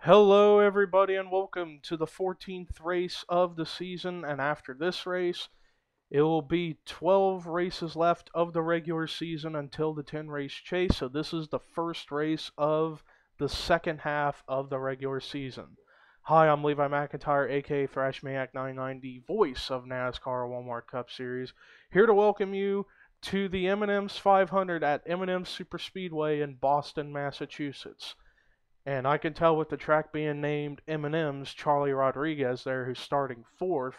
Hello, everybody, and welcome to the 14th race of the season. And after this race, it will be 12 races left of the regular season until the 10 race chase. So, this is the first race of the second half of the regular season. Hi, I'm Levi McIntyre, aka ThrashManiac990, voice of NASCAR Walmart Cup Series, here to welcome you to the M&Ms 500 at M&Ms Superspeedway in Boston, Massachusetts. And I can tell with the track being named M&Ms, Charlie Rodriguez there, who's starting fourth,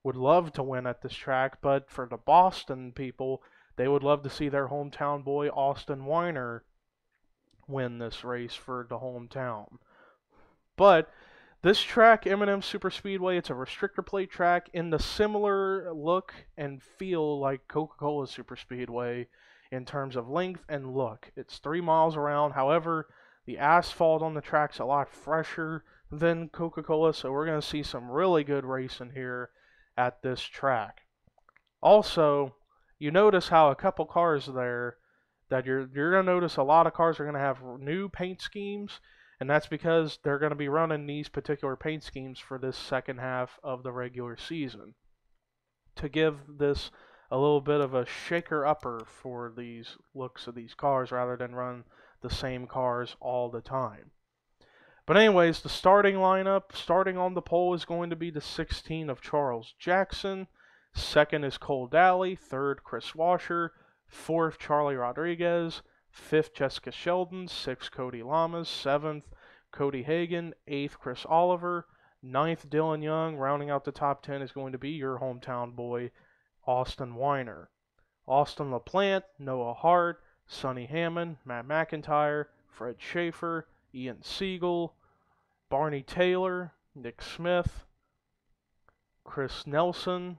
would love to win at this track. But for the Boston people, they would love to see their hometown boy, Austin Weiner, win this race for the hometown. But this track, M&M Superspeedway, it's a restrictor plate track in the similar look and feel like Coca-Cola Superspeedway in terms of length and look. It's 3 miles around. However, the asphalt on the track's a lot fresher than Coca-Cola, so we're going to see some really good racing here at this track. Also, you notice how a couple cars there that you're going to notice a lot of cars are going to have new paint schemes, and that's because they're going to be running these particular paint schemes for this second half of the regular season to give this a little bit of a shaker-upper for these looks of these cars rather than run the same cars all the time. But anyways, the starting lineup, starting on the pole, is going to be the 16 of Charles Jackson. Second is Cole Daly. Third, Chris Washer. Fourth, Charlie Rodriguez. Fifth, Jessica Sheldon. Sixth, Cody Lamas. Seventh, Cody Hagan. Eighth, Chris Oliver. Ninth, Dylan Young. Rounding out the top 10 is going to be your hometown boy, Austin Weiner. Austin LaPlante, Noah Hart, Sonny Hammond, Matt McIntyre, Fred Schaefer, Ian Siegel, Barney Taylor, Nick Smith, Chris Nelson,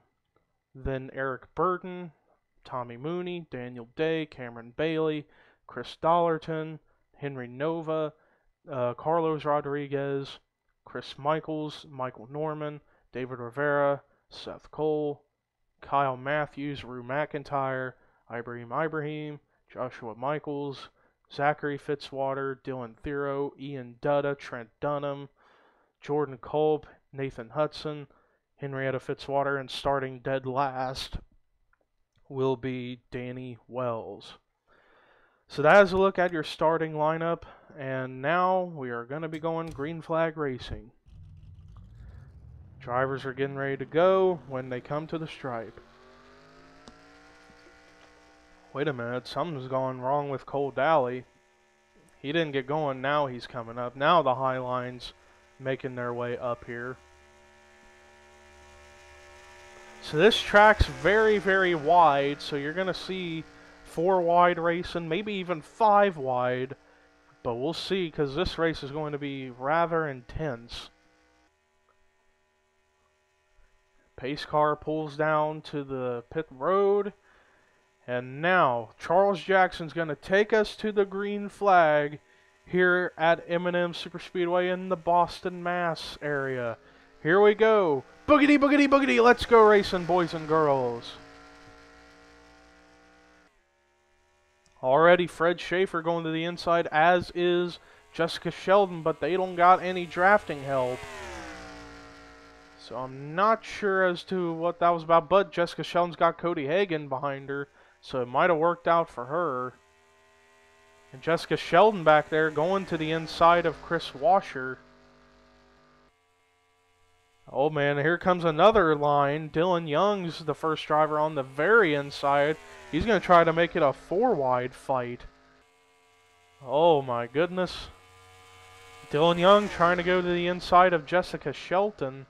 then Eric Burton, Tommy Mooney, Daniel Day, Cameron Bailey, Chris Dollarton, Henry Nova, Carlos Rodriguez, Chris Michaels, Michael Norman, David Rivera, Seth Cole, Kyle Matthews, Rue McIntyre, Ibrahim, Joshua Michaels, Zachary Fitzwater, Dylan Thero, Ian Dutta, Trent Dunham, Jordan Kolb, Nathan Hudson, Henrietta Fitzwater, and starting dead last will be Danny Wells. So that is a look at your starting lineup, and now we are going to be going green flag racing. Drivers are getting ready to go when they come to the stripe. Wait a minute, something's gone wrong with Cole Daly. He didn't get going, now he's coming up. Now the high lines making their way up here. So this track's very, very wide, so you're going to see 4 wide racing, maybe even 5 wide. But we'll see, because this race is going to be rather intense. Pace car pulls down to the pit road. And now, Charles Jackson's going to take us to the green flag here at M&M Superspeedway in the Boston, Mass area. Here we go. Boogity, boogity, boogity. Let's go racing, boys and girls. Already Fred Schaefer going to the inside, as is Jessica Sheldon, but they don't got any drafting help. So I'm not sure as to what that was about, but Jessica Sheldon's got Cody Hagan behind her. So it might have worked out for her. And Jessica Sheldon back there going to the inside of Chris Washer. Oh man, here comes another line. Dylan Young's the first driver on the very inside. He's going to try to make it a 4-wide fight. Oh my goodness. Dylan Young trying to go to the inside of Jessica Shelton.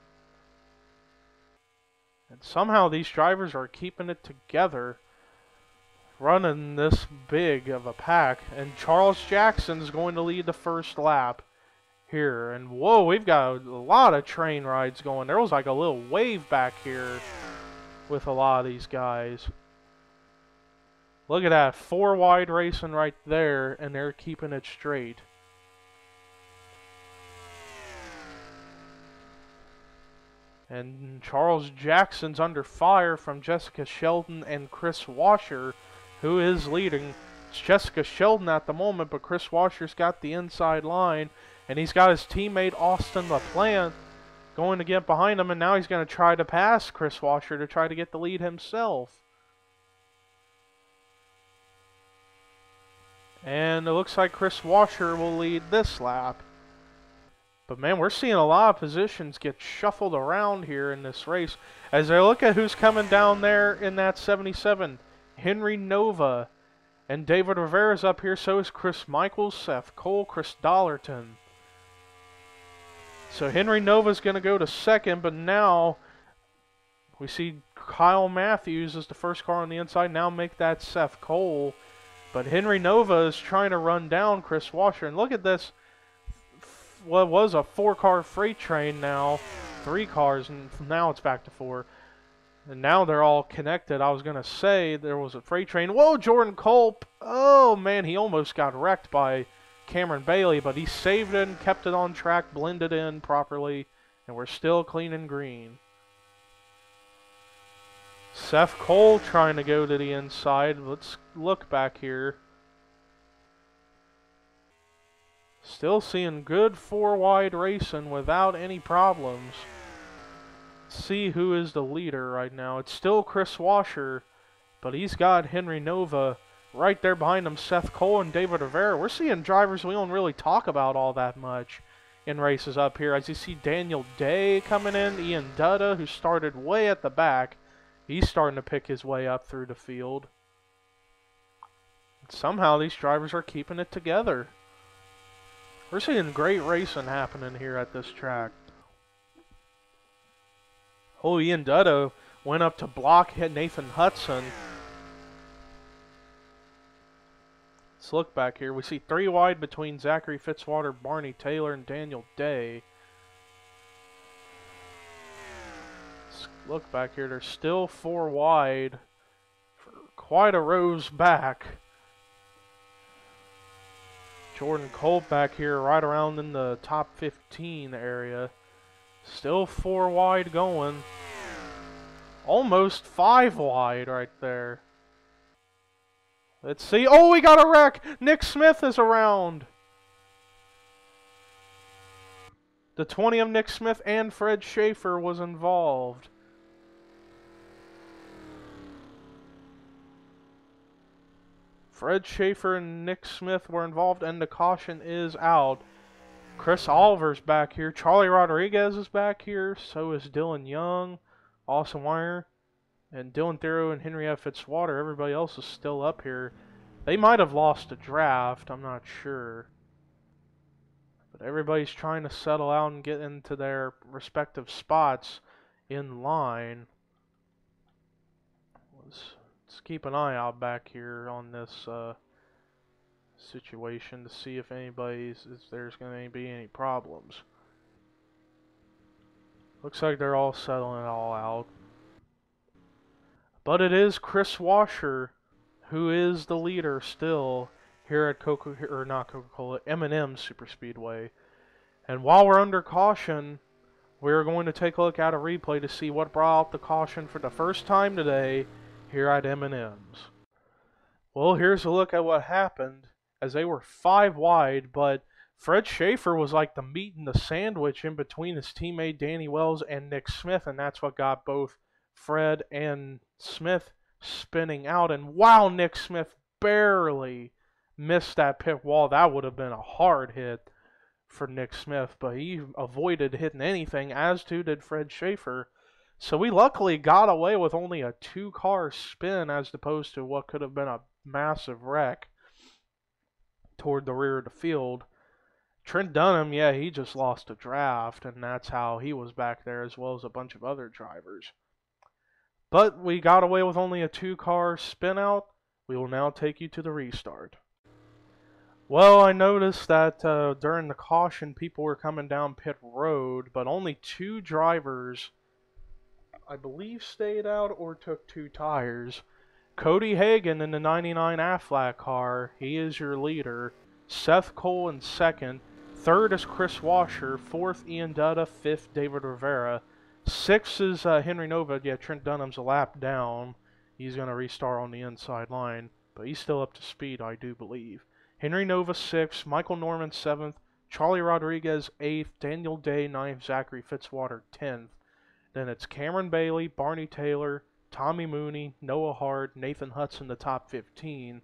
And somehow these drivers are keeping it together, running this big of a pack. And Charles Jackson's going to lead the first lap here. And whoa, we've got a lot of train rides going. There was like a little wave back here with a lot of these guys. Look at that, 4 wide racing right there, and they're keeping it straight. And Charles Jackson's under fire from Jessica Sheldon and Chris Washer, who is leading. It's Jessica Sheldon at the moment, but Chris Washer's got the inside line. And he's got his teammate Austin LaPlante going to get behind him, and now he's going to try to pass Chris Washer to try to get the lead himself. And it looks like Chris Washer will lead this lap. But man, we're seeing a lot of positions get shuffled around here in this race. As I look at who's coming down there in that 77, Henry Nova and David Rivera's up here. So is Chris Michaels, Seth Cole, Chris Dollarton. So Henry Nova's going to go to second, but now we see Kyle Matthews is the first car on the inside. Now make that Seth Cole. But Henry Nova is trying to run down Chris Washer. And look at this. What was a 4-car freight train now. 3 cars, and now it's back to 4. And now they're all connected. I was going to say there was a freight train. Whoa, Jordan Culp. Oh, man, he almost got wrecked by Cameron Bailey, but he saved it and kept it on track, blended in properly, and we're still clean and green. Seth Cole trying to go to the inside. Let's look back here. Still seeing good 4-wide racing without any problems. Let's see who is the leader right now. It's still Chris Washer, but he's got Henry Nova right there behind him, Seth Cole and David Rivera. We're seeing drivers we don't really talk about all that much in races up here. As you see Daniel Day coming in, Ian Dutta, who started way at the back. He's starting to pick his way up through the field. Somehow these drivers are keeping it together. We're seeing great racing happening here at this track. Oh, Ian Dutta went up to block, hit Nathan Hudson. Let's look back here. We see 3 wide between Zachary Fitzwater, Barney Taylor, and Daniel Day. Let's look back here. There's still 4 wide for quite a rows back. Jordan Culp back here right around in the top 15 area. Still 4 wide going. Almost 5 wide right there. Let's see. Oh, we got a wreck. Nick Smith is around. The 20 of Nick Smith and Fred Schaefer was involved. Fred Schaefer and Nick Smith were involved, and the caution is out. Chris Oliver's back here. Charlie Rodriguez is back here. So is Dylan Young, Austin Wire, and Dylan Thero and Henrietta Fitzwater. Everybody else is still up here. They might have lost a draft. I'm not sure. But everybody's trying to settle out and get into their respective spots in line. Let's keep an eye out back here on this situation to see if there's going to be any problems. Looks like they're all settling it all out. But it is Chris Washer who is the leader still here at M&Ms Superspeedway. And while we're under caution, we're going to take a look at a replay to see what brought out the caution for the first time today here at M&Ms. Well, here's a look at what happened as they were 5 wide, but Fred Schaefer was like the meat in the sandwich in between his teammate Danny Wells and Nick Smith, and that's what got both Fred and Smith spinning out. And wow, Nick Smith barely missed that pit wall. That would have been a hard hit for Nick Smith, but he avoided hitting anything, as too did Fred Schaefer. So we luckily got away with only a 2-car spin as opposed to what could have been a massive wreck toward the rear of the field. Trent Dunham, yeah, he just lost a draft, and that's how he was back there, as well as a bunch of other drivers. But we got away with only a 2-car spin out. We will now take you to the restart. Well, I noticed that during the caution, people were coming down pit road, but only 2 drivers, I believe, stayed out or took 2 tires. Cody Hagan in the 99 Aflac car, he is your leader. Seth Cole in second. Third is Chris Washer. Fourth, Ian Dutta. Fifth, David Rivera. Sixth is Henry Nova. Yeah, Trent Dunham's a lap down. He's going to restart on the inside line, but he's still up to speed, I do believe. Henry Nova 6th. Michael Norman 7th. Charlie Rodriguez 8th, Daniel Day 9th, Zachary Fitzwater 10th. Then it's Cameron Bailey, Barney Taylor, Tommy Mooney, Noah Hart, Nathan Hudson, the top 15.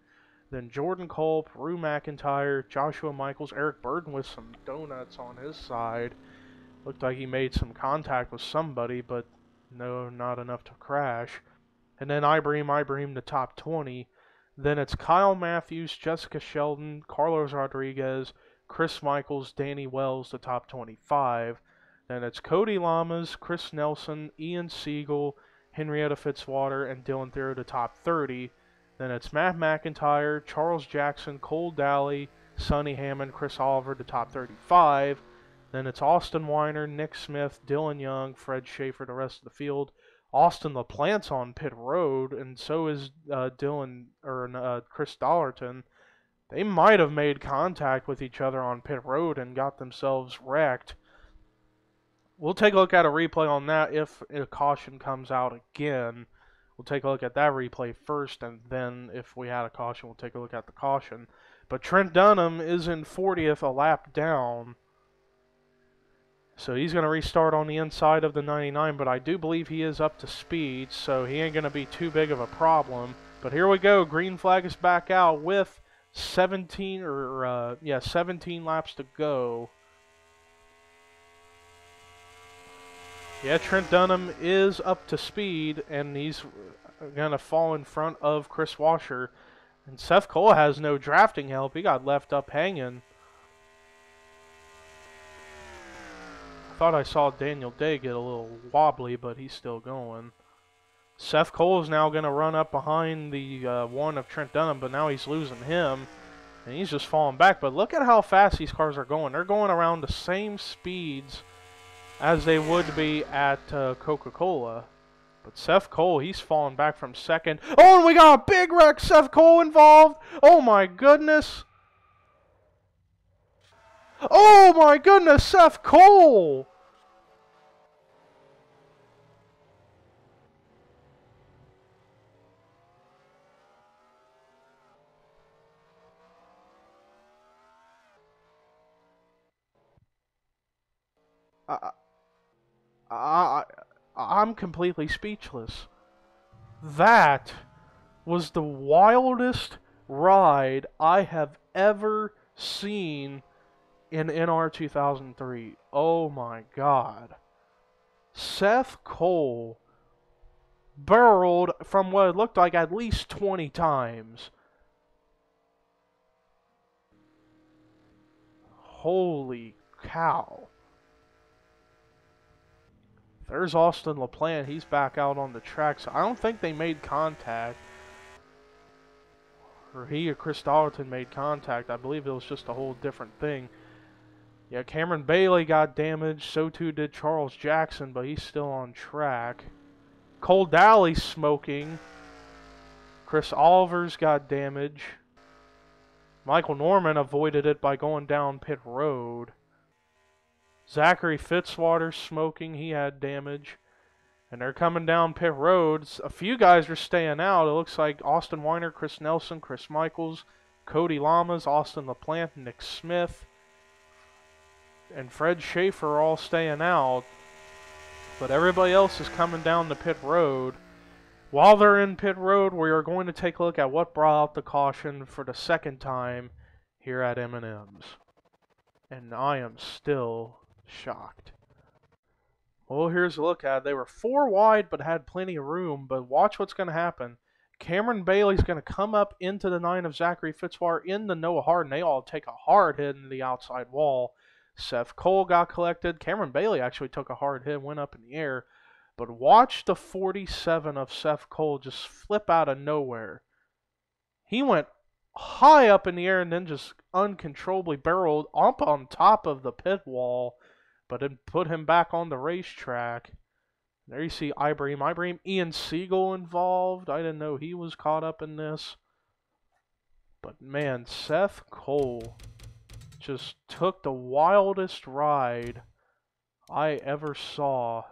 Then Jordan Culp, Rue McIntyre, Joshua Michaels, Eric Burden with some donuts on his side. Looked like he made some contact with somebody, but no, not enough to crash. And then Ibrahim, the top 20. Then it's Kyle Matthews, Jessica Sheldon, Carlos Rodriguez, Chris Michaels, Danny Wells, the top 25. Then it's Cody Lamas, Chris Nelson, Ian Siegel, Henrietta Fitzwater, and Dylan Thero, the top 30. Then it's Matt McIntyre, Charles Jackson, Cole Daly, Sonny Hammond, Chris Oliver, the top 35. Then it's Austin Weiner, Nick Smith, Dylan Young, Fred Schaefer, the rest of the field. Austin LaPlante's on pit road, and so is Chris Dollarton. They might have made contact with each other on pit road and got themselves wrecked. We'll take a look at a replay on that if a caution comes out again. We'll take a look at that replay first, and then if we had a caution, we'll take a look at the caution. But Trent Dunham is in 40th, a lap down. So he's going to restart on the inside of the 99, but I do believe he is up to speed, so he ain't going to be too big of a problem. But here we go. Green flag is back out with 17 laps to go. Yeah, Trent Dunham is up to speed, and he's going to fall in front of Chris Washer. And Seth Cole has no drafting help. He got left up hanging. I thought I saw Daniel Day get a little wobbly, but he's still going. Seth Cole is now going to run up behind the one of Trent Dunham, but now he's losing him. And he's just falling back. But look at how fast these cars are going. They're going around the same speeds as they would be at Coca-Cola. But Seth Cole, he's falling back from second. Oh, and we got a big wreck. Seth Cole involved. Oh, my goodness. Oh, my goodness, Seth Cole. I'm completely speechless. That was the wildest ride I have ever seen in NR 2003. Oh my God. Seth Cole barreled from what it looked like at least 20 times. Holy cow. There's Austin LaPlante. He's back out on the track. So I don't think they made contact. Or he or Chris Dollarton made contact. I believe it was just a whole different thing. Yeah, Cameron Bailey got damaged. So too did Charles Jackson, but he's still on track. Cole Daly smoking. Chris Oliver's got damage. Michael Norman avoided it by going down pit road. Zachary Fitzwater smoking, he had damage. And they're coming down pit roads. A few guys are staying out. It looks like Austin Weiner, Chris Nelson, Chris Michaels, Cody Lamas, Austin LaPlante, Nick Smith, and Fred Schaefer are all staying out. But everybody else is coming down the pit road. While they're in pit road, we are going to take a look at what brought out the caution for the second time here at M&Ms. And I am still shocked. Well, here's a look at it. They were 4 wide but had plenty of room, but watch what's going to happen. Cameron Bailey's going to come up into the 9 of Zachary Fitzwater in the Noah Hart, and they all take a hard hit into the outside wall. Seth Cole got collected. Cameron Bailey actually took a hard hit, went up in the air. But watch the 47 of Seth Cole just flip out of nowhere. He went high up in the air and then just uncontrollably barreled up on top of the pit wall, but it put him back on the racetrack. There you see Ibrahim. Ian Siegel involved. I didn't know he was caught up in this. But man, Seth Cole just took the wildest ride I ever saw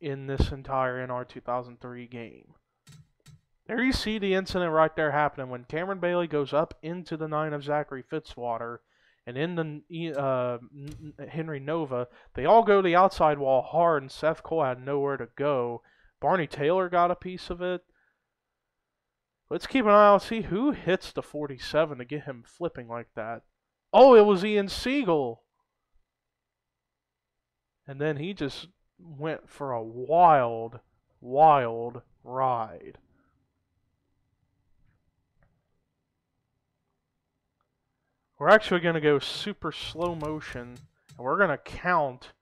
in this entire NR 2003 game. There you see the incident right there happening when Cameron Bailey goes up into the 9 of Zachary Fitzwater. and in the Henry Nova, they all go to the outside wall hard, and Seth Cole had nowhere to go. Barney Taylor got a piece of it. Let's keep an eye out, see who hits the 47 to get him flipping like that. Oh, it was Ian Siegel. And then he just went for a wild, wild ride. We're actually going to go super slow motion, and we're going to count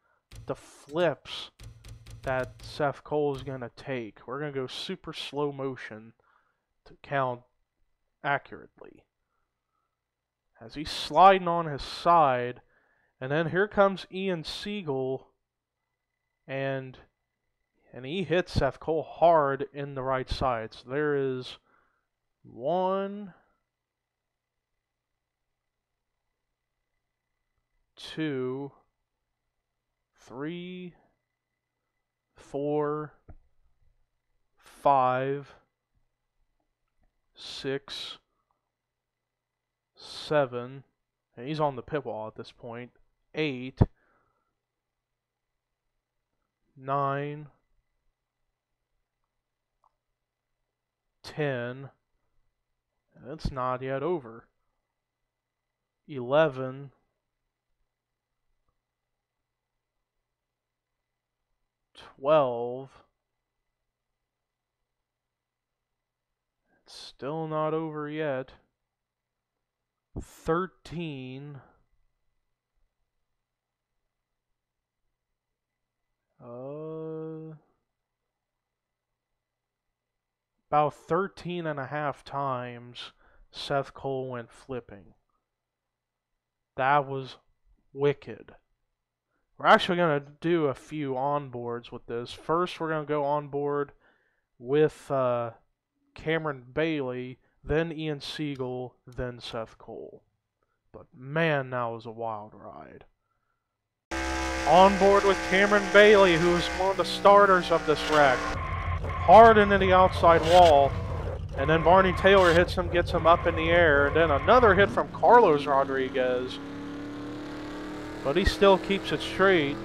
the flips that Seth Cole is going to take. We're going to go super slow motion to count accurately. As he's sliding on his side, and then here comes Ian Siegel, and he hits Seth Cole hard in the right side. So there is 1, 2, 3, 4, 5, 6, 7, and he's on the pit wall at this point, 8, 9, 10, and it's not yet over, 11, 12, it's still not over yet, 13, about 13 and a half times Seth Cole went flipping. That was wicked. We're actually going to do a few onboards with this. First, we're going to go on board with Cameron Bailey, then Ian Siegel, then Seth Cole. But man, that was a wild ride. On board with Cameron Bailey, who is one of the starters of this wreck. Hard into the outside wall. And then Barney Taylor hits him, gets him up in the air. And then another hit from Carlos Rodriguez. But he still keeps it straight.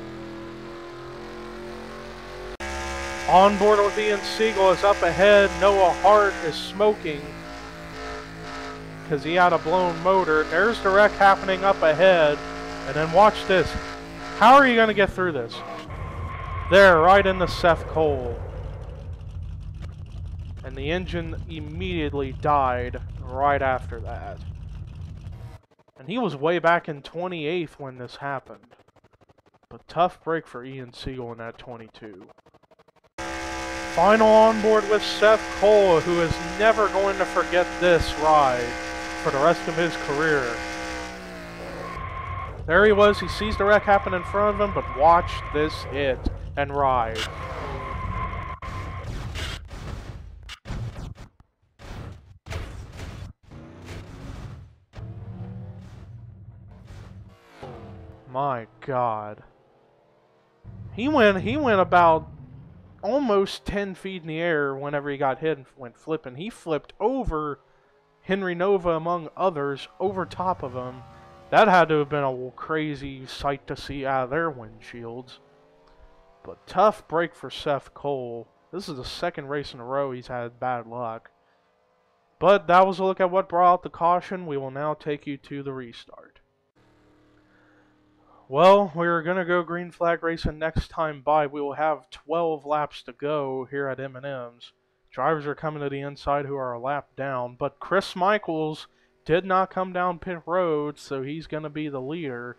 On board with Ian Siegel is up ahead. Noah Hart is smoking because he had a blown motor. There's the wreck happening up ahead. And then watch this. How are you going to get through this? There, right into Seth Cole. And the engine immediately died right after that. And he was way back in 28th when this happened. But tough break for Ian Siegel in that 22. Final on board with Seth Cole, who is never going to forget this ride for the rest of his career. There he was, he sees the wreck happen in front of him, but watch this hit and ride. My God. He went about almost 10 feet in the air whenever he got hit and went flipping. He flipped over Henry Nova, among others, over top of him. That had to have been a crazy sight to see out of their windshields. But tough break for Seth Cole. This is the second race in a row he's had bad luck. But that was a look at what brought out the caution. We will now take you to the restart. Well, we're going to go green flag racing next time by. We will have 12 laps to go here at M&Ms. Drivers are coming to the inside who are a lap down. But Chris Michaels did not come down pit road, so he's going to be the leader.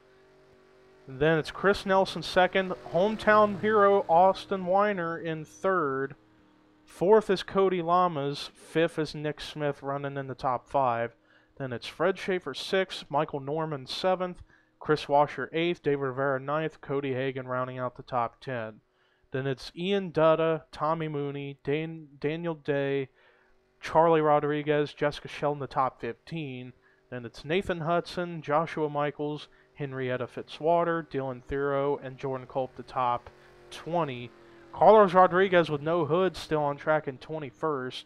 And then it's Chris Nelson second. Hometown hero Austin Weiner in third. Fourth is Cody Lamas. Fifth is Nick Smith running in the top 5. Then it's Fred Schaefer 6th. Michael Norman 7th. Chris Washer 8th, David Rivera 9th, Cody Hagan rounding out the top 10. Then it's Ian Dutta, Tommy Mooney, Daniel Day, Charlie Rodriguez, Jessica Sheldon the top 15. Then it's Nathan Hudson, Joshua Michaels, Henrietta Fitzwater, Dylan Thero, and Jordan Culp the top 20. Carlos Rodriguez with no hood still on track in 21st.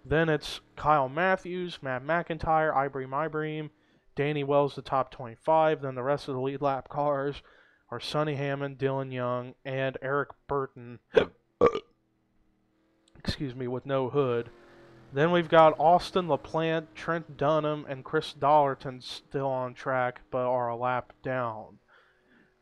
Then it's Kyle Matthews, Matt McIntyre, Ibrahim, Danny Wells, the top 25. Then the rest of the lead lap cars are Sonny Hammond, Dylan Young, and Eric Burton. Excuse me, with no hood. Then we've got Austin LaPlante, Trent Dunham, and Chris Dollerton still on track, but are a lap down.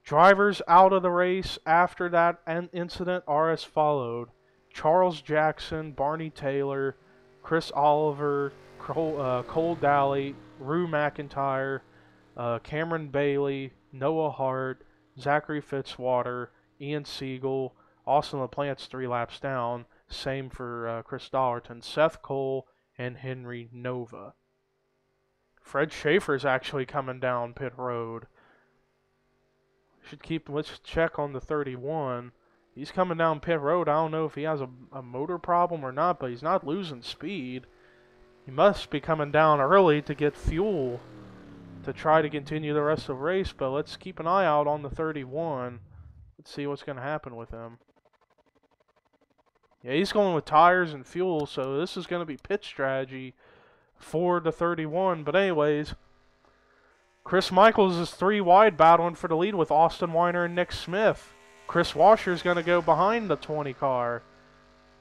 Drivers out of the race after that incident are as followed: Charles Jackson, Barney Taylor, Chris Oliver, Cole Daly, Rue McIntyre, Cameron Bailey, Noah Hart, Zachary Fitzwater, Ian Siegel. Austin LaPlante's 3 laps down. Same for Chris Dollerton, Seth Cole, and Henry Nova. Fred Schaefer's actually coming down pit road. Let's check on the 31. He's coming down pit road. I don't know if he has a motor problem or not, but he's not losing speed. He must be coming down early to get fuel to try to continue the rest of the race, but let's keep an eye out on the 31. Let's see what's going to happen with him. Yeah, he's going with tires and fuel, so this is going to be pit strategy for the 31. But anyways, Chris Michaels is 3 wide battling for the lead with Austin Weiner and Nick Smith. Chris Washer's going to go behind the 20 car.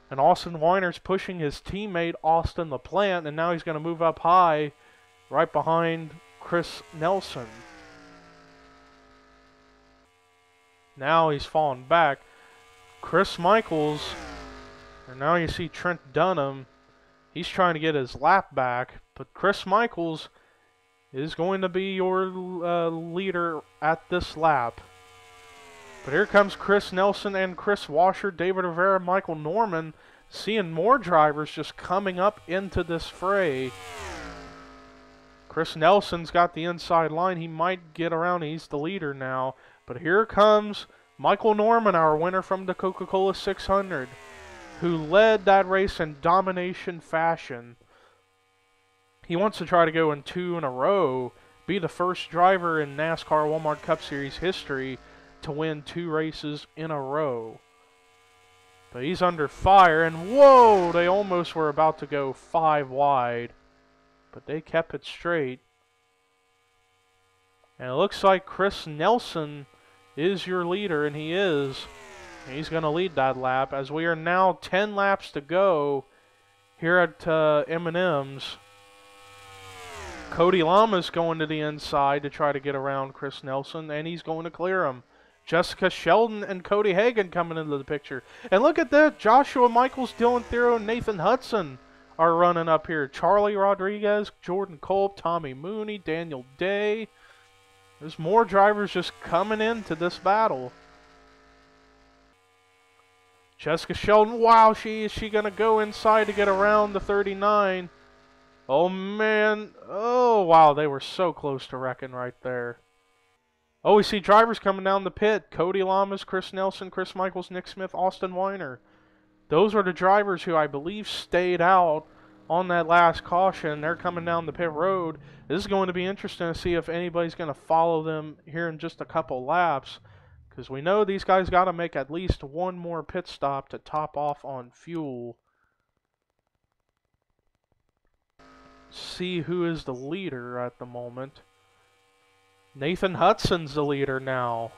And Austin Weiner's pushing his teammate Austin LaPlante, and now he's going to move up high right behind Chris Nelson. Now he's falling back. Chris Michaels, and now you see Trent Dunham. He's trying to get his lap back, but Chris Michaels is going to be your leader at this lap. But here comes Chris Nelson and Chris Washer, David Rivera, Michael Norman, seeing more drivers just coming up into this fray. Chris Nelson's got the inside line. He might get around. He's the leader now. But here comes Michael Norman, our winner from the Coca-Cola 600, who led that race in domination fashion. He wants to try to go in 2 in a row, be the first driver in NASCAR Walmart Cup Series history to win 2 races in a row. But he's under fire, and whoa, they almost were about to go 5 wide, but they kept it straight. And it looks like Chris Nelson is your leader, and he is. He's going to lead that lap, as we are now 10 laps to go here at M&Ms. Cody Lama's going to the inside to try to get around Chris Nelson, and he's going to clear him. Jessica Sheldon and Cody Hagan coming into the picture. And look at that, Joshua Michaels, Dylan Thero, and Nathan Hudson are running up here. Charlie Rodriguez, Jordan Kolb, Tommy Mooney, Daniel Day. There's more drivers just coming into this battle. Jessica Sheldon, wow, is she going to go inside to get around the 39? Oh, man. Oh, wow, they were so close to wrecking right there. Oh, we see drivers coming down the pit. Cody Lamas, Chris Nelson, Chris Michaels, Nick Smith, Austin Weiner. Those are the drivers who I believe stayed out on that last caution. They're coming down the pit road. This is going to be interesting to see if anybody's going to follow them here in just a couple laps, because we know these guys got to make at least one more pit stop to top off on fuel. See who is the leader at the moment. Nathan Hudson's the leader now.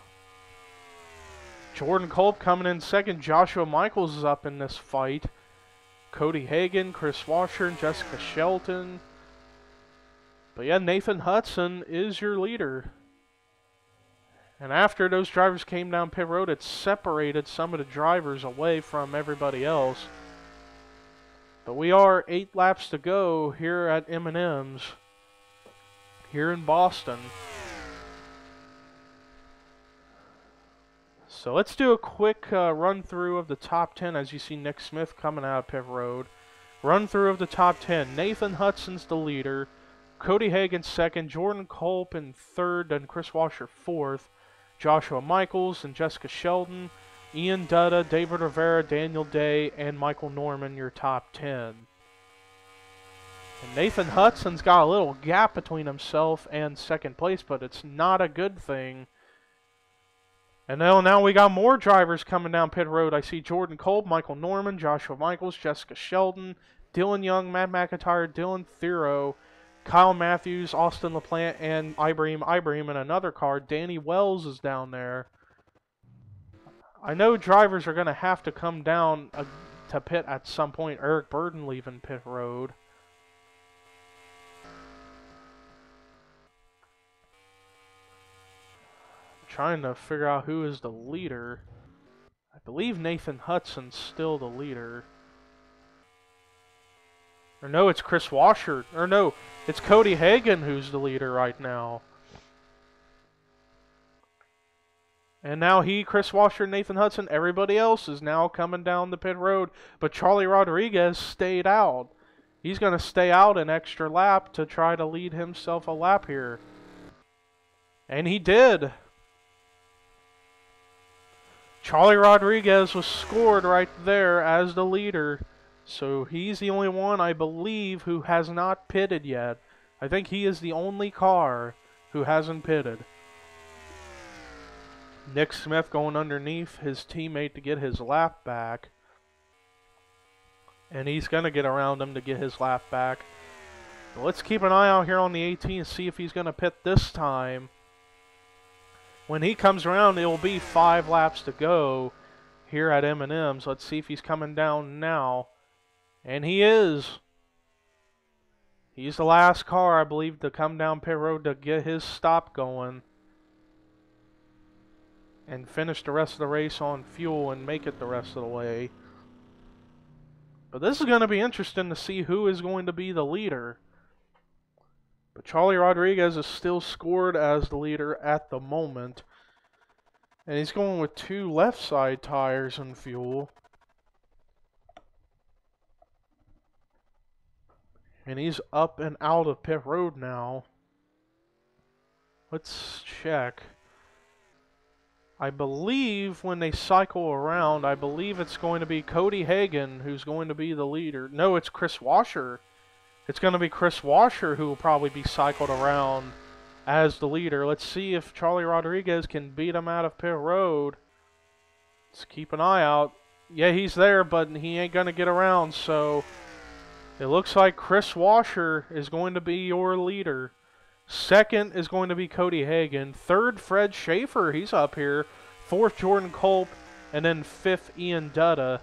Jordan Kolb coming in second. Joshua Michaels is up in this fight. Cody Hagan, Chris Washer, and Jessica Shelton. But yeah, Nathan Hudson is your leader. And after those drivers came down pit road, it separated some of the drivers away from everybody else. But we are 8 laps to go here at M&Ms, here in Boston. So let's do a quick run through of the top 10 as you see Nick Smith coming out of pit road. Run through of the top 10. Nathan Hudson's the leader. Cody Hagan second. Jordan Kolb in third. Then Chris Washer fourth. Joshua Michaels and Jessica Sheldon. Ian Dutta, David Rivera, Daniel Day, and Michael Norman your top 10. And Nathan Hudson's got a little gap between himself and second place, but it's not a good thing. And now we got more drivers coming down pit road. I see Jordan Kolb, Michael Norman, Joshua Michaels, Jessica Sheldon, Dylan Young, Matt McIntyre, Dylan Thero, Kyle Matthews, Austin LaPlante, and Ibrahim in another car. Danny Wells is down there. I know drivers are going to have to come down to pit at some point. Eric Burden leaving pit road. Trying to figure out who is the leader. I believe Nathan Hudson's still the leader. Or no, it's Chris Washer. Or no, it's Cody Hagan who's the leader right now. And now Chris Washer, Nathan Hudson, everybody else is now coming down the pit road. But Charlie Rodriguez stayed out. He's going to stay out an extra lap to try to lead himself a lap here. And he did. Charlie Rodriguez was scored right there as the leader. So he's the only one, I believe, who has not pitted yet. I think he is the only car who hasn't pitted. Nick Smith going underneath his teammate to get his lap back. And he's going to get around him to get his lap back. But let's keep an eye out here on the 18 and see if he's going to pit this time. When he comes around, it will be 5 laps to go here at M&Ms. Let's see if he's coming down now. And he is. He's the last car, I believe, to come down pit road to get his stop going. And finish the rest of the race on fuel and make it the rest of the way. But this is going to be interesting to see who is going to be the leader. But Charlie Rodriguez is still scored as the leader at the moment. And he's going with 2 left side tires and fuel. And he's up and out of pit road now. Let's check. I believe when they cycle around, I believe it's going to be Cody Hagan who's going to be the leader. No, it's Chris Washer. It's going to be Chris Washer who will probably be cycled around as the leader. Let's see if Charlie Rodriguez can beat him out of pit road. Let's keep an eye out. Yeah, he's there, but he ain't going to get around, so it looks like Chris Washer is going to be your leader. Second is going to be Cody Hagan. Third, Fred Schaefer. He's up here. Fourth, Jordan Culp. And then fifth, Ian Dutta.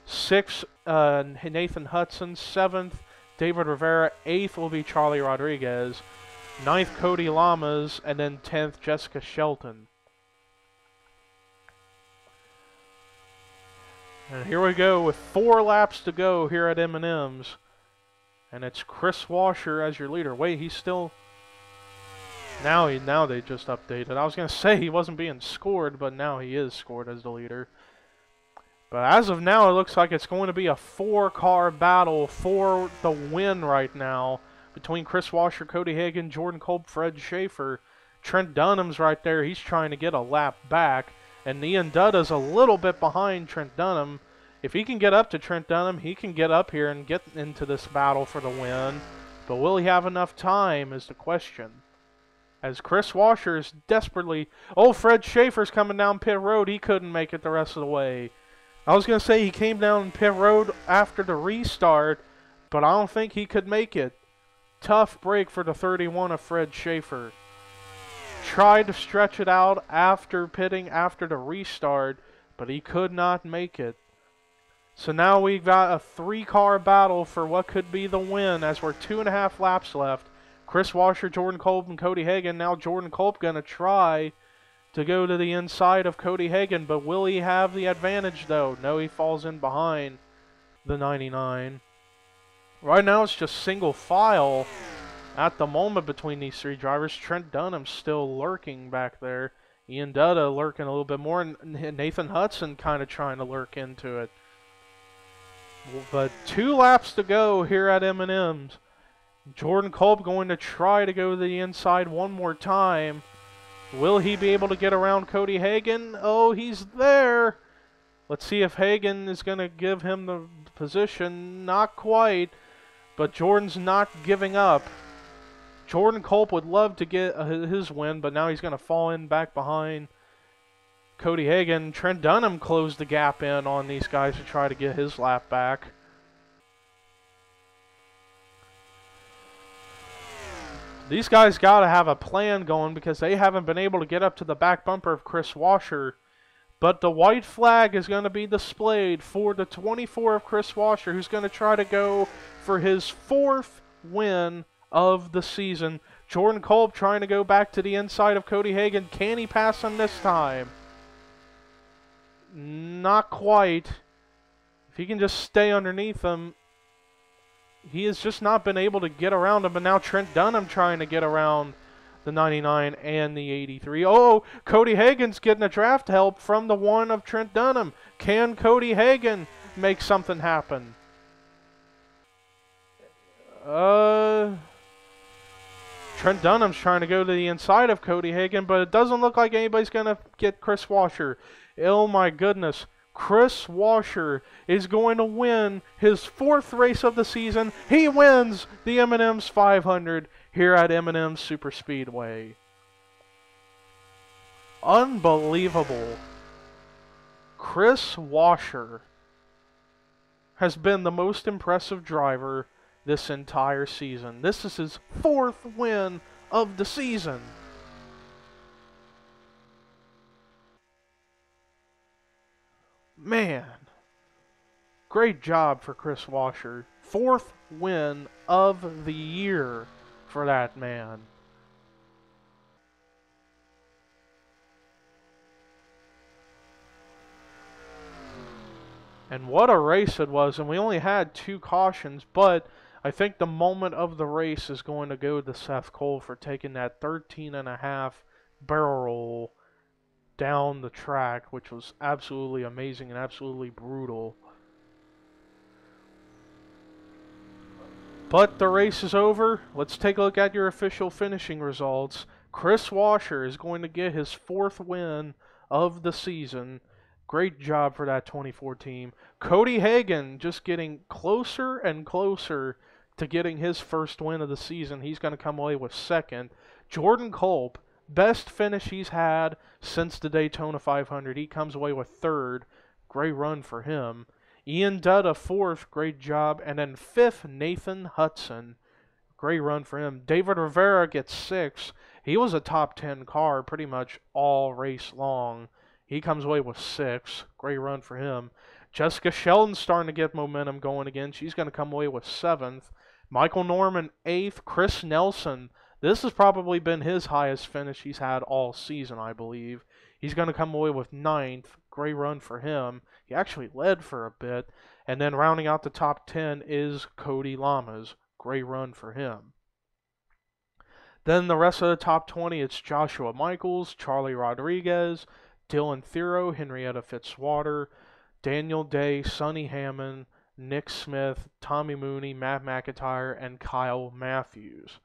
Sixth, Nathan Hudson. Seventh, David Rivera. Eighth will be Charlie Rodriguez. Ninth, Cody Lamas. And then 10th, Jessica Shelton. And here we go with 4 laps to go here at M&Ms. And it's Chris Washer as your leader. Wait, he's still... Now they just updated. I was going to say he wasn't being scored, but now he is scored as the leader. But as of now, it looks like it's going to be a 4-car battle for the win right now between Chris Washer, Cody Hagan, Jordan Culp, Fred Schaefer. Trent Dunham's right there. He's trying to get a lap back. And Ian Dutta's a little bit behind Trent Dunham. If he can get up to Trent Dunham, he can get up here and get into this battle for the win. But will he have enough time is the question. As Chris Washer is desperately... Oh, Fred Schaefer's coming down pit road. He couldn't make it the rest of the way. I was going to say he came down pit road after the restart, but I don't think he could make it. Tough break for the 31 of Fred Schaefer. Tried to stretch it out after pitting after the restart, but he could not make it. So now we've got a 3-car battle for what could be the win as we're 2.5 laps left. Chris Washer, Jordan Culp, and Cody Hagan. Now Jordan Culp going to try to go to the inside of Cody Hagan, but will he have the advantage though? No, he falls in behind the 99. Right now it's just single file at the moment between these 3 drivers. Trent Dunham still lurking back there. Ian Dutta lurking a little bit more, and Nathan Hudson kind of trying to lurk into it. But 2 laps to go here at M&Ms. Jordan Culp going to try to go to the inside one more time. Will he be able to get around Cody Hagan? Oh, he's there. Let's see if Hagan is going to give him the position. Not quite, but Jordan's not giving up. Jordan Culp would love to get his win, but now he's going to fall in back behind Cody Hagan. Trent Dunham closed the gap in on these guys to try to get his lap back. These guys got to have a plan going because they haven't been able to get up to the back bumper of Chris Washer. But the white flag is going to be displayed for the 24 of Chris Washer, who's going to try to go for his 4th win of the season. Jordan Kolb trying to go back to the inside of Cody Hagan. Can he pass him this time? Not quite. If he can just stay underneath him, he has just not been able to get around him. But now Trent Dunham trying to get around the 99 and the 83. Oh, Cody Hagan's getting a draft help from the 1 of Trent Dunham. Can Cody Hagan make something happen? Trent Dunham's trying to go to the inside of Cody Hagan, but it doesn't look like anybody's going to get Chris Washer. Oh my goodness. Chris Washer is going to win his 4th race of the season. He wins the M&Ms 500 here at M&Ms Super Speedway. Unbelievable. Chris Washer has been the most impressive driver this entire season. This is his 4th win of the season. Man, great job for Chris Washer. 4th win of the year for that man. And what a race it was, and we only had 2 cautions, but I think the moment of the race is going to go to Seth Cole for taking that 13.5 barrel roll down the track, which was absolutely amazing and absolutely brutal. But the race is over. Let's take a look at your official finishing results. Chris Washer is going to get his 4th win of the season. Great job for that 24 team. Cody Hagan just getting closer and closer to getting his 1st win of the season. He's going to come away with 2nd. Jordan Kolb, best finish he's had since the Daytona 500. He comes away with 3rd. Great run for him. Ian Dutta 4th. Great job. And then 5th, Nathan Hudson. Great run for him. David Rivera gets 6th. He was a top 10 car pretty much all race long. He comes away with 6th. Great run for him. Jessica Sheldon's starting to get momentum going again. She's going to come away with 7th. Michael Norman 8th. Chris Nelson, this has probably been his highest finish he's had all season, I believe. He's going to come away with 9th. Great run for him. He actually led for a bit. And then rounding out the top 10 is Cody Lamas. Great run for him. Then the rest of the top 20, it's Joshua Michaels, Charlie Rodriguez, Dylan Thero, Henrietta Fitzwater, Daniel Day, Sonny Hammond, Nick Smith, Tommy Mooney, Matt McIntyre, and Kyle Matthews.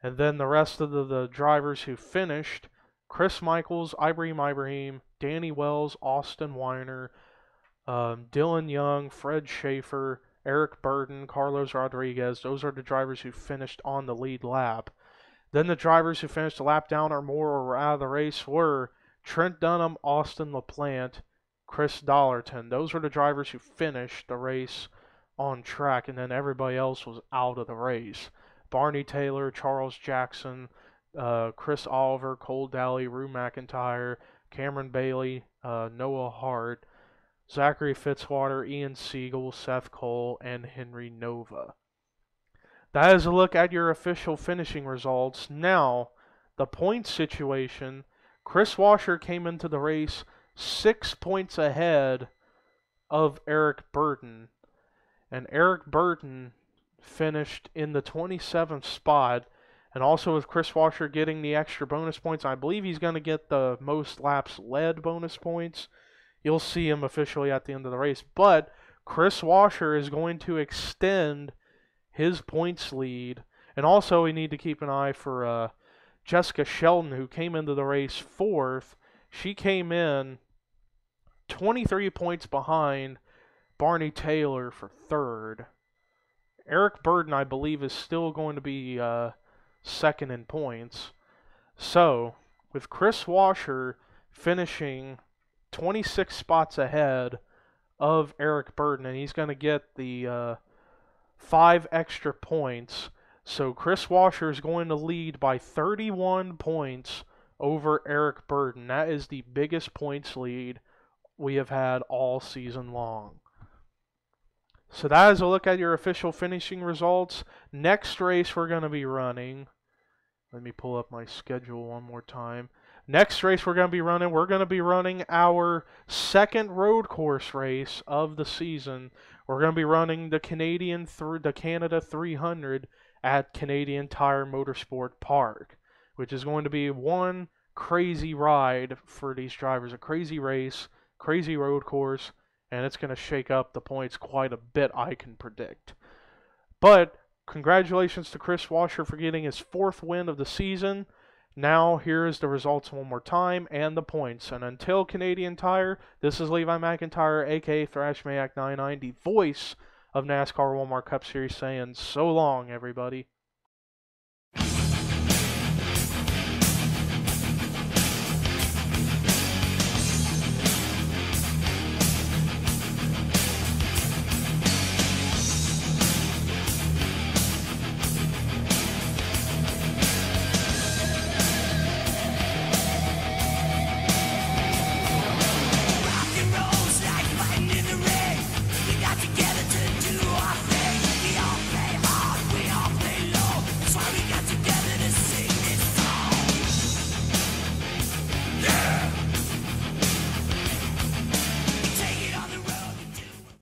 And then the rest of the drivers who finished, Chris Michaels, Ibrahim, Danny Wells, Austin Weiner, Dylan Young, Fred Schaefer, Eric Burton, Carlos Rodriguez. Those are the drivers who finished on the lead lap. Then the drivers who finished a lap down or more or were out of the race were Trent Dunham, Austin LaPlante, Chris Dollarton. Those were the drivers who finished the race on track, and then everybody else was out of the race. Barney Taylor, Charles Jackson, Chris Oliver, Cole Daly, Rue McIntyre, Cameron Bailey, Noah Hart, Zachary Fitzwater, Ian Siegel, Seth Cole, and Henry Nova. That is a look at your official finishing results. Now, the point situation. Chris Washer came into the race 6 points ahead of Eric Burton. And Eric Burton finished in the 27th spot. And also with Chris Washer getting the extra bonus points, I believe he's going to get the most laps led bonus points. You'll see him officially at the end of the race. But Chris Washer is going to extend his points lead. And also we need to keep an eye for Jessica Sheldon, who came into the race 4th. She came in 23 points behind Barney Taylor for 3rd. Eric Burton, I believe, is still going to be 2nd in points. So, with Chris Washer finishing 26 spots ahead of Eric Burton, and he's going to get the 5 extra points. So Chris Washer is going to lead by 31 points over Eric Burden. That is the biggest points lead we have had all season long. So that is a look at your official finishing results. Next race we're going to be running. Let me pull up my schedule one more time. Next race we're going to be running our second road course race of the season. We're going to be running the Canada 300 at Canadian Tire Motorsport Park, which is going to be one crazy ride for these drivers, a crazy race, crazy road course, and it's going to shake up the points quite a bit, I can predict. But congratulations to Chris Washer for getting his 4th win of the season. Now here is the results one more time and the points. And until Canadian Tire, this is Levi McIntyre, aka ThrashManiac99, the voice of NASCAR Walmart Cup Series, saying so long, everybody.